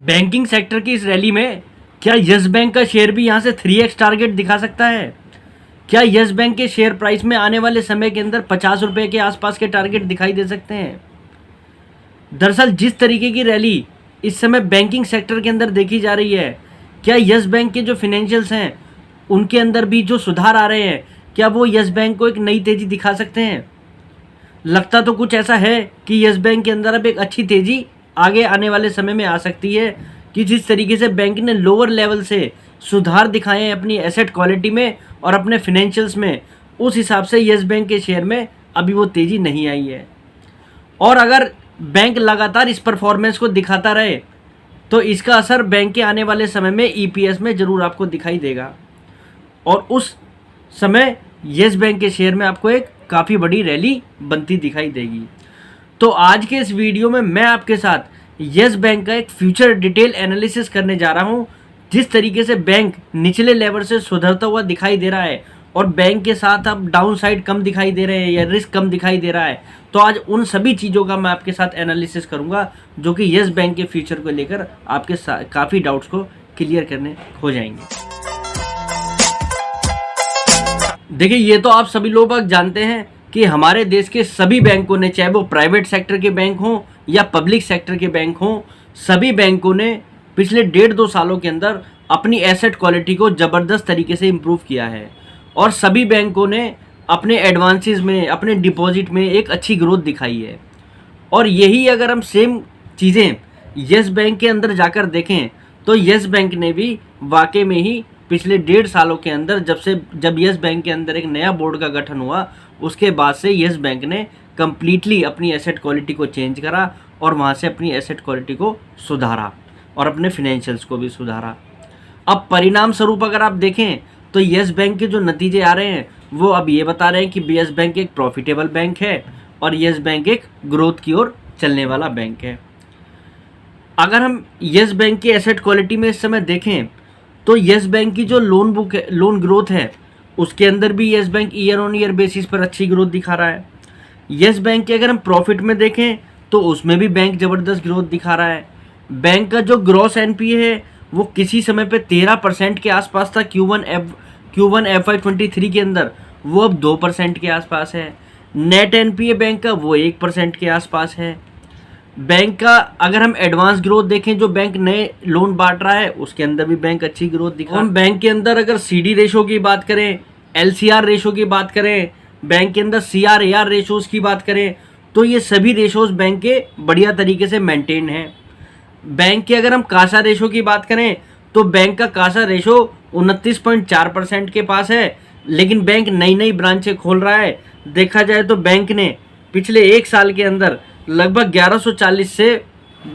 Banking sector की इस rally में क्या यस बैंक का शेयर भी यहां से 3x टारगेट दिखा सकता है? क्या यस बैंक के शेयर प्राइस में आने वाले समय के अंदर 50 रुपए के आसपास के टारगेट दिखाई दे सकते हैं? दरअसल जिस तरीके की रैली इस समय बैंकिंग सेक्टर के अंदर देखी जा रही है, क्या यस बैंक के जो फिनेंशियल्स हैं उनके अंदर भी जो सुधार आ रहे हैं, क्या वो यस बैंक को एक नई तेजी दिखा सकते हैं? लगता तो कुछ ऐसा है कि यस बैंक के अंदर अब एक अच्छी तेजी आगे आने वाले समय में आ सकती है कि जिस तरीके से बैंक ने लोअर लेवल से सुधार दिखाए हैं अपनी एसेट क्वालिटी में और अपने फिनेंशियल्स में, उस हिसाब से यस बैंक के शेयर में अभी वो तेज़ी नहीं आई है। और अगर बैंक लगातार इस परफॉर्मेंस को दिखाता रहे तो इसका असर बैंक के आने वाले समय में ईपीएस में ज़रूर आपको दिखाई देगा और उस समय यस बैंक के शेयर में आपको एक काफ़ी बड़ी रैली बनती दिखाई देगी। तो आज के इस वीडियो में मैं आपके साथ यस बैंक का एक फ्यूचर डिटेल एनालिसिस करने जा रहा हूं। जिस तरीके से बैंक निचले लेवल से सुधरता हुआ दिखाई दे रहा है और बैंक के साथ अब डाउन साइड कम दिखाई दे रहे हैं या रिस्क कम दिखाई दे रहा है, तो आज उन सभी चीज़ों का मैं आपके साथ एनालिसिस करूंगा जो कि यस बैंक के फ्यूचर को लेकर आपके काफ़ी डाउट्स को क्लियर करने हो जाएंगे। देखिए, ये तो आप सभी लोग जानते हैं कि हमारे देश के सभी बैंकों ने, चाहे वो प्राइवेट सेक्टर के बैंक हों या पब्लिक सेक्टर के बैंक हों, सभी बैंकों ने पिछले 1.5-2 सालों के अंदर अपनी एसेट क्वालिटी को ज़बरदस्त तरीके से इम्प्रूव किया है और सभी बैंकों ने अपने एडवांसेस में, अपने डिपॉजिट में एक अच्छी ग्रोथ दिखाई है। और यही अगर हम सेम चीज़ें यस बैंक के अंदर जाकर देखें तो यस बैंक ने भी वाकई में ही पिछले 1.5 सालों के अंदर जब यस बैंक के अंदर एक नया बोर्ड का गठन हुआ, उसके बाद से यस बैंक ने कम्प्लीटली अपनी एसेट क्वालिटी को चेंज करा और वहाँ से अपनी एसेट क्वालिटी को सुधारा और अपने फिनेंशियल्स को भी सुधारा। अब परिणाम स्वरूप अगर आप देखें तो यस बैंक के जो नतीजे आ रहे हैं वो अब ये बता रहे हैं कि यस बैंक एक प्रॉफिटेबल बैंक है और यस बैंक एक ग्रोथ की ओर चलने वाला बैंक है। अगर हम यस बैंक की एसेट क्वालिटी में इस समय देखें तो यस बैंक की जो लोन बुक है, लोन ग्रोथ है, उसके अंदर भी yes bank year on year basis पर अच्छी ग्रोथ दिखा रहा है। यस बैंक के अगर हम प्रॉफिट में देखें तो उसमें भी बैंक ज़बरदस्त ग्रोथ दिखा रहा है। बैंक का जो ग्रॉस एनपीए है वो किसी समय पे 13% के आसपास था Q1 FY23 के अंदर, वो अब 2% के आसपास है। नेट एनपीए बैंक का वो 1% के आसपास है। बैंक का अगर हम एडवांस ग्रोथ देखें, जो बैंक नए लोन बांट रहा है उसके अंदर भी बैंक अच्छी ग्रोथ दिखा रहा है। हम बैंक के अंदर अगर सीडी रेशो की बात करें, एलसीआर रेशो की बात करें, बैंक के अंदर सीआरएआर रेशोज की बात करें, तो ये सभी रेशोज बैंक के बढ़िया तरीके से मेंटेन हैं। बैंक के अगर हम कासा रेशो की बात करें तो बैंक का कासा रेशो 29.4% के पास है, लेकिन बैंक नई नई ब्रांचें खोल रहा है। देखा जाए तो बैंक ने पिछले 1 साल के अंदर लगभग 1140 से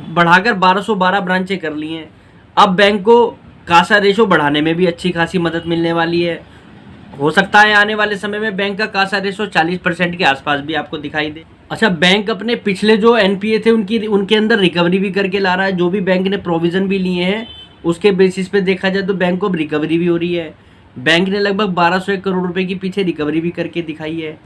बढ़ाकर 1212 ब्रांचें कर ली हैं। अब बैंक को कासा रेशो बढ़ाने में भी अच्छी खासी मदद मिलने वाली है। हो सकता है आने वाले समय में बैंक का कासा रेशो 40% के आसपास भी आपको दिखाई दे। अच्छा, बैंक अपने पिछले जो एनपीए थे उनके अंदर रिकवरी भी करके ला रहा है। जो भी बैंक ने प्रोविज़न भी लिए हैं उसके बेसिस पे देखा जाए तो बैंक को अब रिकवरी भी हो रही है। बैंक ने लगभग 1201 करोड़ रुपए की पीछे रिकवरी भी करके दिखाई है।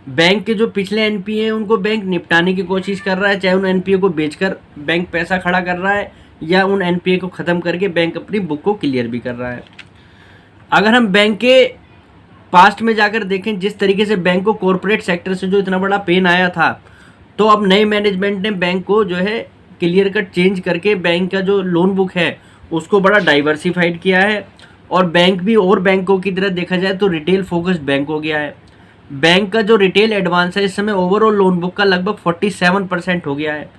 बैंक के जो पिछले एनपीए हैं उनको बैंक निपटाने की कोशिश कर रहा है, चाहे उन एनपीए को बेचकर बैंक पैसा खड़ा कर रहा है या उन एनपीए को ख़त्म करके बैंक अपनी बुक को क्लियर भी कर रहा है। अगर हम बैंक के पास्ट में जाकर देखें, जिस तरीके से बैंक को कॉरपोरेट सेक्टर से जो इतना बड़ा पेन आया था, तो अब नए मैनेजमेंट ने बैंक को जो है क्लियर कट चेंज करके बैंक का जो लोन बुक है उसको बड़ा डाइवर्सिफाइड किया है और बैंक भी और बैंकों की तरह देखा जाए तो रिटेल फोकस्ड बैंक हो गया है। बैंक का जो रिटेल एडवांस है इस समय ओवरऑल लोन बुक का लगभग 47% हो गया है,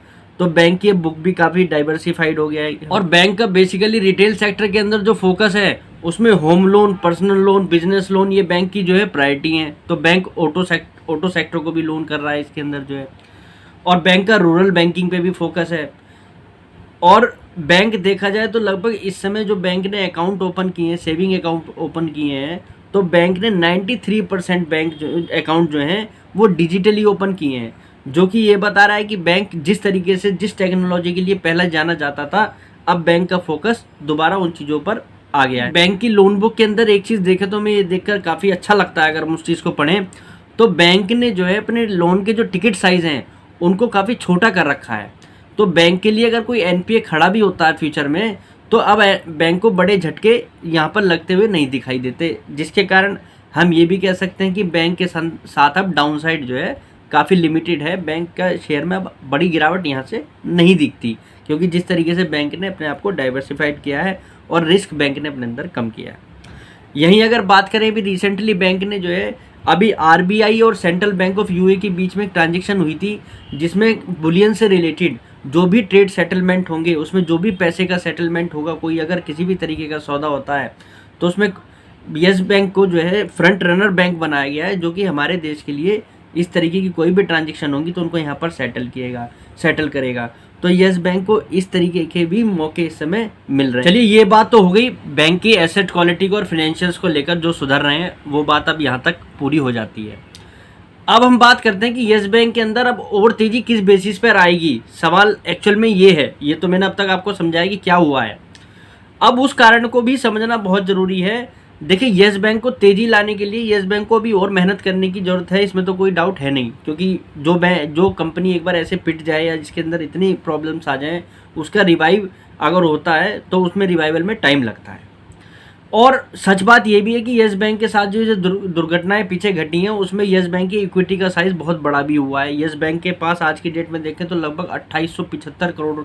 तो बैंक की बुक भी काफ़ी डाइवर्सिफाइड हो गया है। और बैंक का बेसिकली रिटेल सेक्टर के अंदर जो फोकस है उसमें home loan, personal loan, business loan, ये बैंक की जो है प्रायोरिटी है। तो बैंक ऑटो सेक्टर को भी लोन कर रहा है इसके अंदर जो है, और बैंक का रूरल बैंकिंग पे भी फोकस है। और बैंक देखा जाए तो लगभग इस समय जो बैंक ने अकाउंट ओपन किए हैं, सेविंग अकाउंट ओपन किए हैं, तो बैंक ने 93% बैंक जो अकाउंट जो हैं वो डिजिटली ओपन किए हैं, जो कि ये बता रहा है कि बैंक जिस तरीके से, जिस टेक्नोलॉजी के लिए पहले जाना जाता था, अब बैंक का फोकस दोबारा उन चीज़ों पर आ गया है। बैंक की लोन बुक के अंदर एक चीज़ देखे तो हमें ये देखकर काफ़ी अच्छा लगता है। अगर हम उस चीज़ को पढ़ें तो बैंक ने जो है अपने लोन के जो टिकट साइज़ हैं उनको काफ़ी छोटा कर रखा है। तो बैंक के लिए अगर कोई एनपीए खड़ा भी होता है फ्यूचर में, तो अब बैंक को बड़े झटके यहाँ पर लगते हुए नहीं दिखाई देते, जिसके कारण हम ये भी कह सकते हैं कि बैंक के साथ अब डाउन साइड जो है काफ़ी लिमिटेड है। बैंक का शेयर में अब बड़ी गिरावट यहाँ से नहीं दिखती, क्योंकि जिस तरीके से बैंक ने अपने आप को डाइवर्सिफाइड किया है और रिस्क बैंक ने अपने अंदर कम किया है। यहीं अगर बात करें, भी रिसेंटली बैंक ने जो है अभी आरबीआई और सेंट्रल बैंक ऑफ यूए के बीच में एक ट्रांजेक्शन हुई थी, जिसमें बुलियन से रिलेटेड जो भी ट्रेड सेटलमेंट होंगे, उसमें जो भी पैसे का सेटलमेंट होगा, कोई अगर किसी भी तरीके का सौदा होता है, तो उसमें यस बैंक को जो है फ्रंट रनर बैंक बनाया गया है, जो कि हमारे देश के लिए इस तरीके की कोई भी ट्रांजेक्शन होगी तो उनको यहाँ पर सेटल करेगा। तो यस बैंक को इस तरीके के भी मौके इस समय मिल रहे हैं। चलिए, ये बात तो हो गई बैंक की एसेट क्वालिटी को और फाइनेंशियल्स को लेकर जो सुधर रहे हैं, वो बात अब यहाँ तक पूरी हो जाती है। अब हम बात करते हैं कि यस बैंक के अंदर अब और तेजी किस बेसिस पर आएगी। सवाल एक्चुअल में ये है, ये तो मैंने अब तक आपको समझाया कि क्या हुआ है, अब उस कारण को भी समझना बहुत ज़रूरी है। देखिए, यस बैंक को तेज़ी लाने के लिए यस बैंक को अभी और मेहनत करने की ज़रूरत है, इसमें तो कोई डाउट है नहीं, क्योंकि जो कंपनी एक बार ऐसे पिट जाए या जिसके अंदर इतनी प्रॉब्लम्स आ जाएं, उसका रिवाइव अगर होता है तो उसमें रिवाइवल में टाइम लगता है। और सच बात ये भी है कि यस बैंक के साथ जो दुर्घटनाएं पीछे घटी हैं, उसमें यस बैंक की इक्विटी का साइज़ बहुत बड़ा भी हुआ है। यस बैंक के पास आज की डेट में देखें तो लगभग 2875 करोड़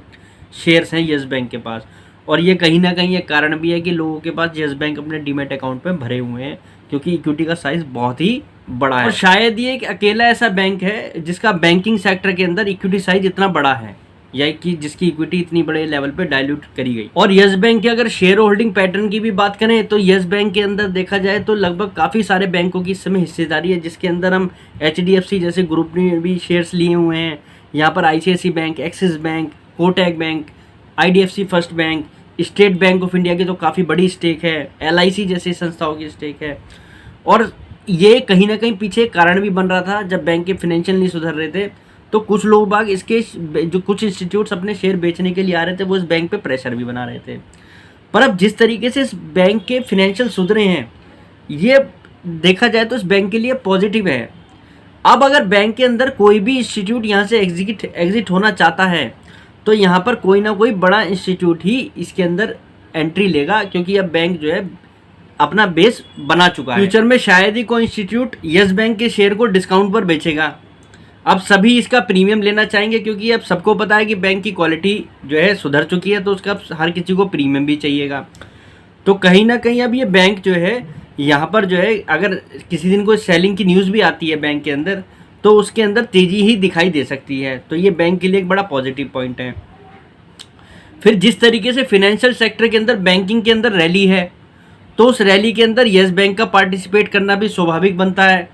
शेयर्स हैं यस बैंक के पास, और ये कहीं ना कहीं एक कारण भी है कि लोगों के पास यस बैंक अपने डीमैट अकाउंट में भरे हुए हैं, क्योंकि इक्विटी का साइज़ बहुत ही बड़ा है। और शायद ये एक अकेला ऐसा बैंक है जिसका बैंकिंग सेक्टर के अंदर इक्विटी साइज इतना बड़ा है, या कि जिसकी इक्विटी इतनी बड़े लेवल पे डाइल्यूट करी गई। और यस बैंक के अगर शेयर होल्डिंग पैटर्न की भी बात करें, तो यस बैंक के अंदर देखा जाए तो लगभग काफ़ी सारे बैंकों की इस समय हिस्सेदारी है, जिसके अंदर हम HDFC जैसे ग्रुप ने भी शेयर्स लिए हुए हैं। यहाँ पर ICICI bank, axis bank, Kotak bank, IDFC first bank, state bank of India की तो काफ़ी बड़ी स्टेक है, LIC जैसी संस्थाओं की स्टेक है। और ये कहीं ना कहीं पीछे कारण भी बन रहा था, जब बैंक के फाइनेंशियल नहीं सुधर रहे थे, तो कुछ लोग बाग इसके जो कुछ इंस्टीट्यूट्स अपने शेयर बेचने के लिए आ रहे थे, वो इस बैंक पे प्रेशर भी बना रहे थे। पर अब जिस तरीके से इस बैंक के फाइनेंशियल सुधरे हैं, ये देखा जाए तो इस बैंक के लिए पॉजिटिव है। अब अगर बैंक के अंदर कोई भी इंस्टीट्यूट यहाँ से एग्जिट होना चाहता है, तो यहाँ पर कोई ना कोई बड़ा इंस्टीट्यूट ही इसके अंदर एंट्री लेगा, क्योंकि अब बैंक जो है अपना बेस बना चुका है। फ्यूचर में शायद ही कोई इंस्टीट्यूट यस बैंक के शेयर को डिस्काउंट पर बेचेगा। अब सभी इसका प्रीमियम लेना चाहेंगे, क्योंकि अब सबको पता है कि बैंक की क्वालिटी जो है सुधर चुकी है, तो उसका हर किसी को प्रीमियम भी चाहिएगा। तो कहीं ना कहीं अब ये बैंक जो है यहाँ पर जो है, अगर किसी दिन कोई सेलिंग की न्यूज़ भी आती है बैंक के अंदर, तो उसके अंदर तेज़ी ही दिखाई दे सकती है। तो ये बैंक के लिए एक बड़ा पॉजिटिव पॉइंट है। फिर जिस तरीके से फाइनेंशियल सेक्टर के अंदर बैंकिंग के अंदर रैली है, तो उस रैली के अंदर यस बैंक का पार्टिसिपेट करना भी स्वाभाविक बनता है,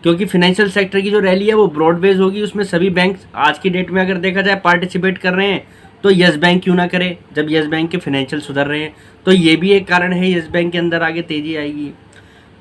क्योंकि फाइनेंशियल सेक्टर की जो रैली है वो ब्रॉड बेस होगी, उसमें सभी बैंक आज की डेट में अगर देखा जाए पार्टिसिपेट कर रहे हैं, तो यस बैंक क्यों ना करे जब यस बैंक के फाइनेंशियल सुधर रहे हैं। तो ये भी एक कारण है यस बैंक के अंदर आगे तेज़ी आएगी।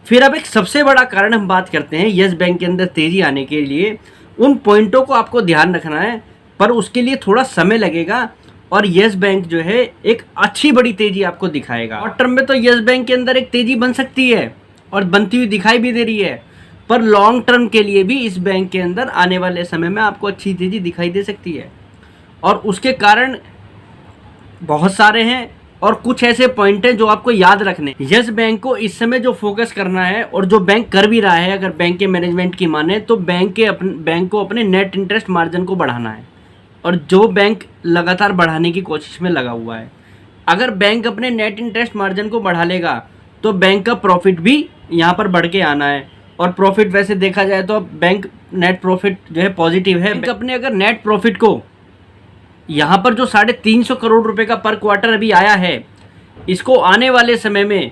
फिर अब एक सबसे बड़ा कारण हम बात करते हैं यस बैंक के अंदर तेज़ी आने के लिए। उन पॉइंटों को आपको ध्यान रखना है, पर उसके लिए थोड़ा समय लगेगा, और यस बैंक जो है एक अच्छी बड़ी तेज़ी आपको दिखाएगा। शॉर्ट टर्म में तो यस बैंक के अंदर एक तेज़ी बन सकती है और बनती हुई दिखाई भी दे रही है, पर लॉन्ग टर्म के लिए भी इस बैंक के अंदर आने वाले समय में आपको अच्छी तेज़ी दिखाई दे सकती है। और उसके कारण बहुत सारे हैं, और कुछ ऐसे पॉइंट हैं जो आपको याद रखने। यस बैंक को इस समय जो फोकस करना है, और जो बैंक कर भी रहा है, अगर बैंक के मैनेजमेंट की माने, तो बैंक को अपने नेट इंटरेस्ट मार्जिन को बढ़ाना है, और जो बैंक लगातार बढ़ाने की कोशिश में लगा हुआ है। अगर बैंक अपने नेट इंटरेस्ट मार्जिन को बढ़ा लेगा, तो बैंक का प्रॉफिट भी यहाँ पर बढ़ के आना है। और प्रॉफिट वैसे देखा जाए तो बैंक नेट प्रॉफिट जो है पॉजिटिव है। बैंक अपने अगर नेट प्रॉफिट को यहाँ पर जो 350 करोड़ रुपए का पर क्वार्टर अभी आया है, इसको आने वाले समय में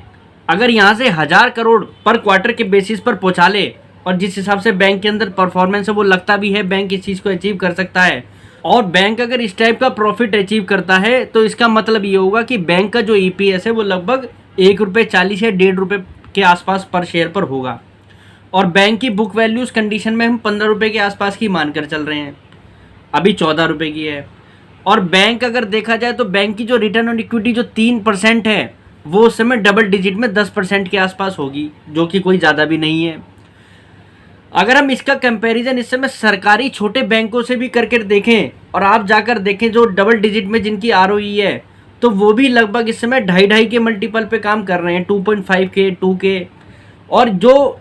अगर यहाँ से 1000 करोड़ पर क्वार्टर के बेसिस पर पहुँचा ले, और जिस हिसाब से बैंक के अंदर परफॉर्मेंस है, वो लगता भी है बैंक इस चीज़ को अचीव कर सकता है। और बैंक अगर इस टाइप का प्रॉफिट अचीव करता है, तो इसका मतलब ये होगा कि बैंक का जो EPS है वो लगभग ₹1.40 या ₹1.5 के आसपास पर शेयर पर होगा। और बैंक की बुक वैल्यू उस कंडीशन में हम ₹15 के आसपास की मानकर चल रहे हैं, अभी ₹14 की है। और बैंक अगर देखा जाए तो बैंक की जो रिटर्न ऑन इक्विटी जो 3% है, वो उस समय डबल डिजिट में 10% के आसपास होगी, जो कि कोई ज़्यादा भी नहीं है। अगर हम इसका कंपैरिजन इस समय सरकारी छोटे बैंकों से भी करके देखें और आप जाकर देखें जो डबल डिजिट में जिनकी आरओई है, तो वो भी लगभग इस समय 2.5 के मल्टीपल पे काम कर रहे हैं, 2.5 के, 2 के। और जो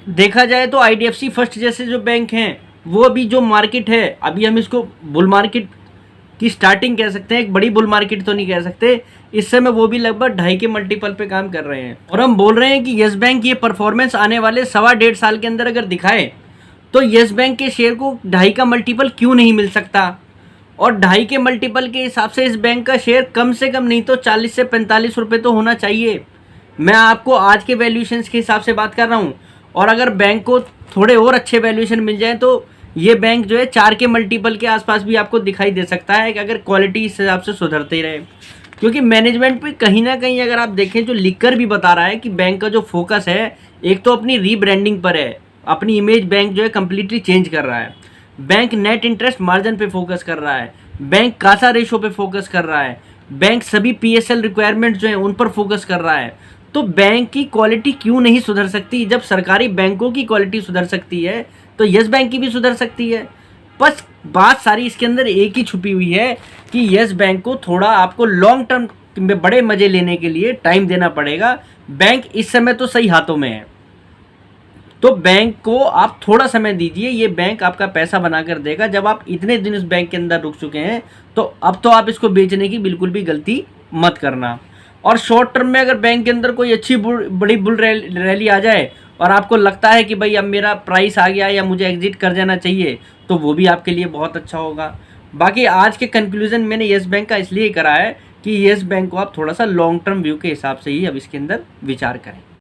देखा जाए तो आईडीएफसी फर्स्ट जैसे जो बैंक हैं, वो अभी जो मार्केट है, अभी हम इसको बुल मार्केट की स्टार्टिंग कह सकते हैं, एक बड़ी बुल मार्केट तो नहीं कह सकते, इस समय वो भी लगभग 2.5 के मल्टीपल पे काम कर रहे हैं। और हम बोल रहे हैं कि यस बैंक ये परफॉर्मेंस आने वाले 1.25 साल के अंदर अगर दिखाए तो यस बैंक के शेयर को 2.5 का मल्टीपल क्यों नहीं मिल सकता। और 2.5 के मल्टीपल के हिसाब से इस बैंक का शेयर कम से कम नहीं तो 40 से 45 रुपये तो होना चाहिए। मैं आपको आज के वैल्यूएशंस के हिसाब से बात कर रहा हूँ। और अगर बैंक को थोड़े और अच्छे वैल्यूएशन मिल जाए तो ये बैंक जो है 4 के मल्टीपल के आसपास भी आपको दिखाई दे सकता है, कि अगर क्वालिटी इस हिसाब से सुधरते ही रहे। क्योंकि मैनेजमेंट पे कहीं ना कहीं अगर आप देखें जो लिखकर भी बता रहा है कि बैंक का जो फोकस है एक तो अपनी रीब्रांडिंग पर है, अपनी इमेज बैंक जो है कम्प्लीटली चेंज कर रहा है। बैंक नेट इंटरेस्ट मार्जिन पे फोकस कर रहा है, बैंक कासा रेशो पे फोकस कर रहा है, बैंक सभी पीएसएल रिक्वायरमेंट जो है उन पर फोकस कर रहा है। तो बैंक की क्वालिटी क्यों नहीं सुधर सकती। जब सरकारी बैंकों की क्वालिटी सुधर सकती है तो यस बैंक की भी सुधर सकती है। बस बात सारी इसके अंदर एक ही छुपी हुई है कि यस बैंक को थोड़ा आपको लॉन्ग टर्म में बड़े मजे लेने के लिए टाइम देना पड़ेगा। बैंक इस समय तो सही हाथों में है, तो बैंक को आप थोड़ा समय दीजिए, ये बैंक आपका पैसा बनाकर देगा। जब आप इतने दिन उस बैंक के अंदर रुक चुके हैं तो अब तो आप इसको बेचने की बिल्कुल भी गलती मत करना। और शॉर्ट टर्म में अगर बैंक के अंदर कोई अच्छी बड़ी बुल रैली आ जाए और आपको लगता है कि भाई अब मेरा प्राइस आ गया या मुझे एग्जिट कर जाना चाहिए, तो वो भी आपके लिए बहुत अच्छा होगा। बाकी आज के कंक्लूजन मैंने येस बैंक का इसलिए करा है कि येस बैंक को आप थोड़ा सा लॉन्ग टर्म व्यू के हिसाब से ही अब इसके अंदर विचार करें।